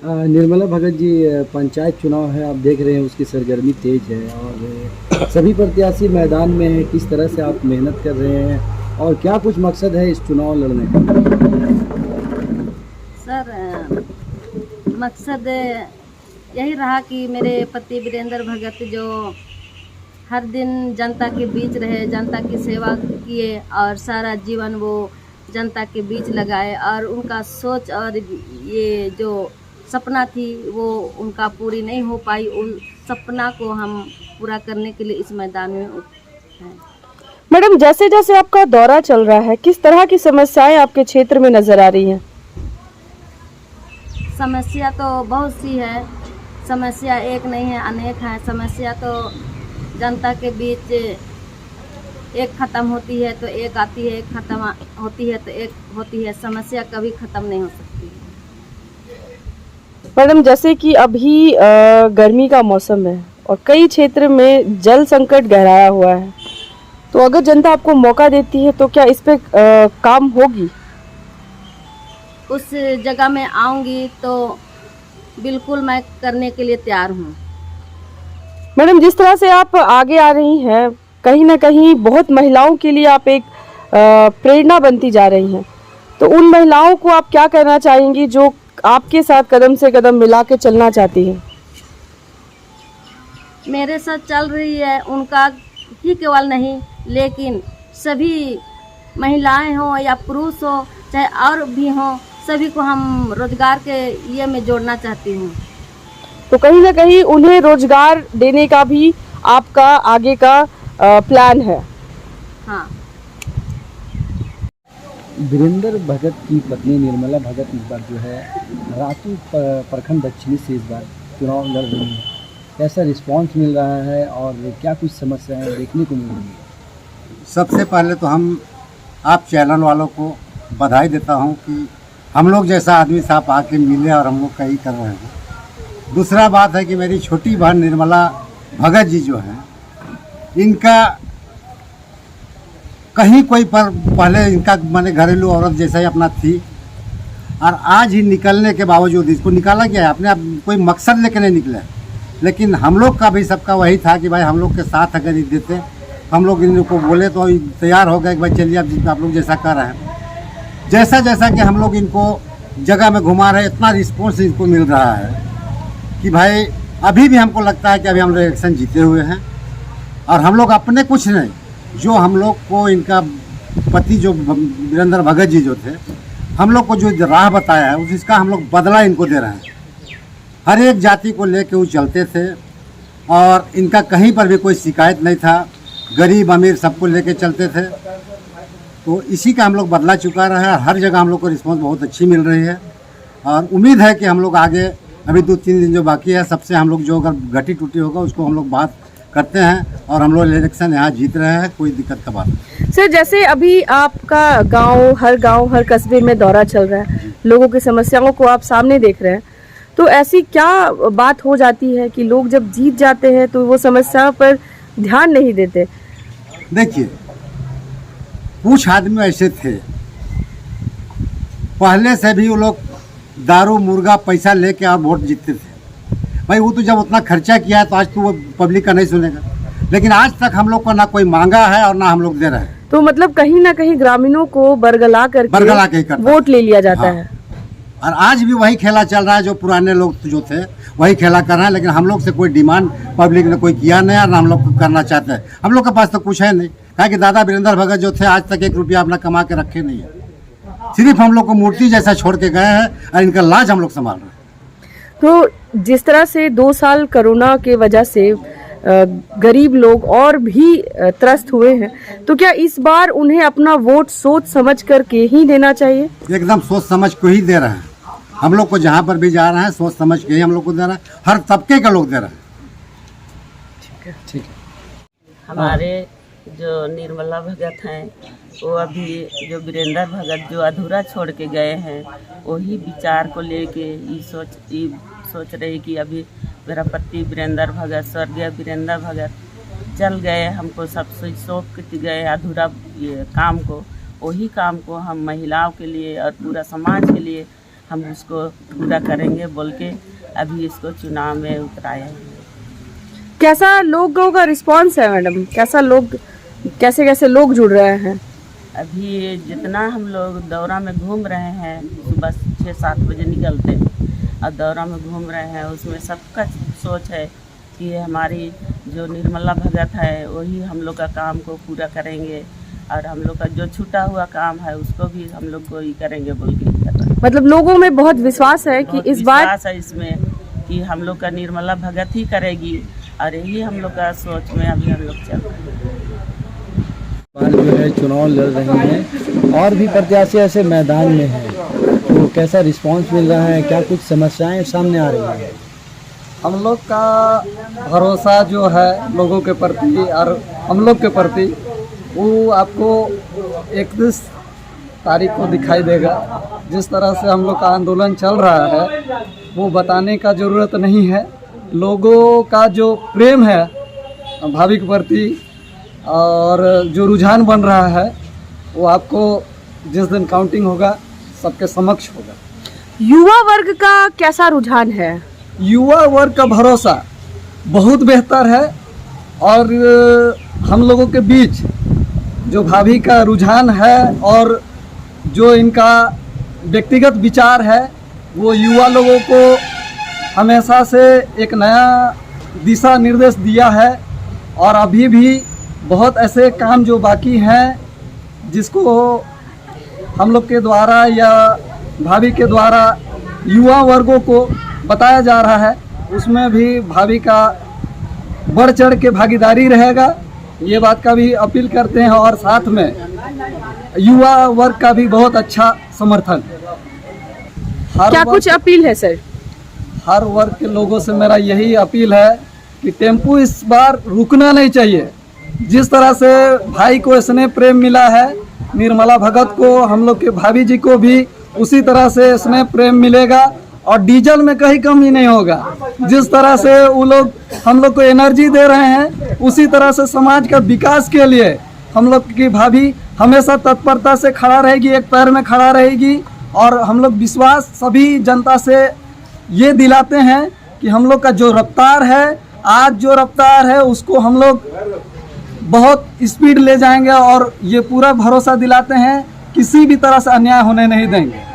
निर्मला भगत जी, पंचायत चुनाव है, आप देख रहे हैं उसकी सरगर्मी तेज है और सभी प्रत्याशी मैदान में हैं। किस तरह से आप मेहनत कर रहे हैं और क्या कुछ मकसद है इस चुनाव लड़ने का? सर, मकसद यही रहा कि मेरे पति वीरेंद्र भगत जो हर दिन जनता के बीच रहे, जनता की सेवा किए और सारा जीवन वो जनता के बीच लगाए और उनका सोच और ये जो सपना थी वो उनका पूरी नहीं हो पाई। उन सपना को हम पूरा करने के लिए इस मैदान में हैं। मैडम, जैसे जैसे आपका दौरा चल रहा है, किस तरह की समस्याएं आपके क्षेत्र में नजर आ रही हैं? समस्या तो बहुत सी है, समस्या एक नहीं है, अनेक है। समस्या तो जनता के बीच एक ख़त्म होती है तो एक आती है, एक ख़त्म होती है तो एक होती है। समस्या कभी ख़त्म नहीं हो सकती। मैडम, जैसे कि अभी गर्मी का मौसम है और कई क्षेत्र में जल संकट गहराया हुआ है, तो अगर जनता आपको मौका देती है तो क्या इस पे काम होगी? उस जगह में आऊँगी तो बिल्कुल मैं करने के लिए तैयार हूँ। मैडम, जिस तरह से आप आगे आ रही हैं, कहीं ना कहीं बहुत महिलाओं के लिए आप एक प्रेरणा बनती जा रही हैं, तो उन महिलाओं को आप क्या कहना चाहेंगी जो आपके साथ कदम से कदम मिला के चलना चाहती हैं? मेरे साथ चल रही है उनका ही केवल नहीं, लेकिन सभी महिलाएं हों या पुरुष हो चाहे और भी हों, सभी को हम रोजगार के ये में जोड़ना चाहती हूँ। तो कहीं ना कहीं उन्हें रोजगार देने का भी आपका आगे का प्लान है? हाँ। वीरेंद्र भगत की पत्नी निर्मला भगत इस बार जो है रातू प्रखंड दक्षिणी से इस बार चुनाव लड़ रही है। कैसा रिस्पांस मिल रहा है और क्या कुछ समस्याएं देखने को मिल रही है? सबसे पहले तो हम आप चैनल वालों को बधाई देता हूं कि हम लोग जैसा आदमी साहब आके मिले और हम लोग कहीं कर रहे हैं। दूसरा बात है कि मेरी छोटी बहन निर्मला भगत जी जो हैं, इनका कहीं कोई पर पहले इनका माने घरेलू औरत जैसा ही अपना थी और आज ही निकलने के बावजूद इसको निकाला गया है। अपने आप कोई मकसद लेकर नहीं निकला, लेकिन हम लोग का भी सबका वही था कि भाई हम लोग के साथ अगर ये देते, हम लोग इन लोग को बोले तो तैयार हो गए कि भाई चलिए अब आप लोग जैसा कर रहे हैं। जैसा जैसा कि हम लोग इनको जगह में घुमा रहे हैं, इतना रिस्पॉन्स इनको मिल रहा है कि भाई अभी भी हमको लगता है कि अभी हम लोग इलेक्शन जीते हुए हैं। और हम लोग अपने कुछ नहीं, जो हम लोग को इनका पति जो वीरेंद्र भगत जी जो थे, हम लोग को जो राह बताया है उसका हम लोग बदला इनको दे रहे हैं। हर एक जाति को लेके वो चलते थे और इनका कहीं पर भी कोई शिकायत नहीं था। गरीब अमीर सबको लेके चलते थे, तो इसी का हम लोग बदला चुका रहा है। हर जगह हम लोग को रिस्पॉन्स बहुत अच्छी मिल रही है और उम्मीद है कि हम लोग आगे अभी 2-3 दिन जो बाकी है सबसे हम लोग जो अगर घटी टूटी होगा उसको हम लोग बात करते हैं और हम लोग इलेक्शन यहाँ जीत रहे हैं, कोई दिक्कत का बात नहीं। सर, जैसे अभी आपका गांव हर कस्बे में दौरा चल रहा है, लोगों की समस्याओं को आप सामने देख रहे हैं, तो ऐसी क्या बात हो जाती है कि लोग जब जीत जाते हैं तो वो समस्या पर ध्यान नहीं देते? देखिए, कुछ आदमी ऐसे थे पहले से भी, वो लोग दारू मुर्गा पैसा लेके और वोट जीतते थे। भाई वो तो जब उतना खर्चा किया है तो आज तो वो पब्लिक का नहीं सुनेगा, लेकिन आज तक हम लोग को ना कोई मांगा है और ना हम लोग दे रहे हैं। तो मतलब कहीं ना कहीं ग्रामीणों को बरगला करके वोट ले लिया जाता है। और आज भी वही खेला चल रहा है, जो पुराने लोग जो थे वही खेला कर रहे हैं। लेकिन हम लोग से कोई डिमांड पब्लिक ने कोई किया नहीं और ना हम लोग करना चाहते हैं। हम लोग के पास तो कुछ है नहीं, कहा कि दादा वीरेंद्र भगत जो थे आज तक 1 रुपया अपना कमा के रखे नहीं है। सिर्फ हम लोग को मूर्ति जैसा छोड़ के गए हैं और इनका लाज हम लोग संभाल रहे हैं। तो जिस तरह से 2 साल कोरोना के वजह से गरीब लोग और भी त्रस्त हुए हैं, तो क्या इस बार उन्हें अपना वोट सोच समझ करके ही देना चाहिए? एकदम सोच समझ को ही दे रहे हैं। हम लोग को जहाँ पर भी जा रहे हैं सोच समझ के ही हम लोग को दे रहे हैं। हर तबके के लोग दे रहे हैं। ठीक है। हमारे जो निर्मला भगत हैं, वो अभी जो वीरेंद्र भगत जो अधूरा छोड़ के गए हैं, वही विचार को लेके ये सोच रही कि अभी मेरा पति वीरेंद्र भगत, स्वर्गीय वीरेंद्र भगत चल गए, हमको सब सौंप के गए अधूरा ये काम को, वही काम को हम महिलाओं के लिए और पूरा समाज के लिए हम उसको पूरा करेंगे बोल के अभी इसको चुनाव में उतराए हैं। कैसा लोगों का रिस्पांस है मैडम? कैसे कैसे लोग जुड़ रहे हैं? अभी जितना हम लोग दौरा में घूम रहे हैं, सुबह 6-7 बजे निकलते हैं और दौरा में घूम रहे हैं, उसमें सबका सोच है कि हमारी जो निर्मला भगत है वही हम लोग का काम को पूरा करेंगे और हम लोग का जो छूटा हुआ काम है उसको भी हम लोग को ही करेंगे बोल के कर रहे हैं। मतलब लोगों में बहुत विश्वास है कि बहुत इस बार विश्वास है इसमें कि हम लोग का निर्मला भगत ही करेगी और यही हम लोग का सोच में अभी हम लोग चल रहे हैं। बार जो है चुनाव लड़ रही हैं और भी प्रत्याशी ऐसे मैदान में हैं, तो कैसा रिस्पांस मिल रहा है? क्या कुछ समस्याएं सामने आ रही हैं? हम लोग का भरोसा जो है लोगों के प्रति और हम लोग के प्रति वो आपको 31 तारीख को दिखाई देगा। जिस तरह से हम लोग का आंदोलन चल रहा है वो बताने का ज़रूरत नहीं है। लोगों का जो प्रेम है भाभी के प्रति और जो रुझान बन रहा है वो आपको जिस दिन काउंटिंग होगा सबके समक्ष होगा। युवा वर्ग का कैसा रुझान है? युवा वर्ग का भरोसा बहुत बेहतर है और हम लोगों के बीच जो भाभी का रुझान है और जो इनका व्यक्तिगत विचार है वो युवा लोगों को हमेशा से एक नया दिशा निर्देश दिया है और अभी भी बहुत ऐसे काम जो बाकी हैं जिसको हम लोग के द्वारा या भाभी के द्वारा युवा वर्गों को बताया जा रहा है, उसमें भी भाभी का बढ़ चढ़ के भागीदारी रहेगा। ये बात का भी अपील करते हैं और साथ में युवा वर्ग का भी बहुत अच्छा समर्थन। क्या कुछ अपील है सर? हर वर्ग के लोगों से मेरा यही अपील है कि टेम्पो इस बार रुकना नहीं चाहिए। जिस तरह से भाई को स्नेह प्रेम मिला है, निर्मला भगत को, हम लोग के भाभी जी को भी उसी तरह से स्नेह प्रेम मिलेगा और डीजल में कहीं कमी नहीं होगा। जिस तरह से वो लोग हम लोग को एनर्जी दे रहे हैं उसी तरह से समाज का विकास के लिए हम लोग की भाभी हमेशा तत्परता से खड़ा रहेगी, एक पैर में खड़ा रहेगी। और हम लोग विश्वास सभी जनता से ये दिलाते हैं कि हम लोग का जो रफ्तार है, आज जो रफ्तार है उसको हम लोग बहुत स्पीड ले जाएंगे और ये पूरा भरोसा दिलाते हैं किसी भी तरह से अन्याय होने नहीं देंगे।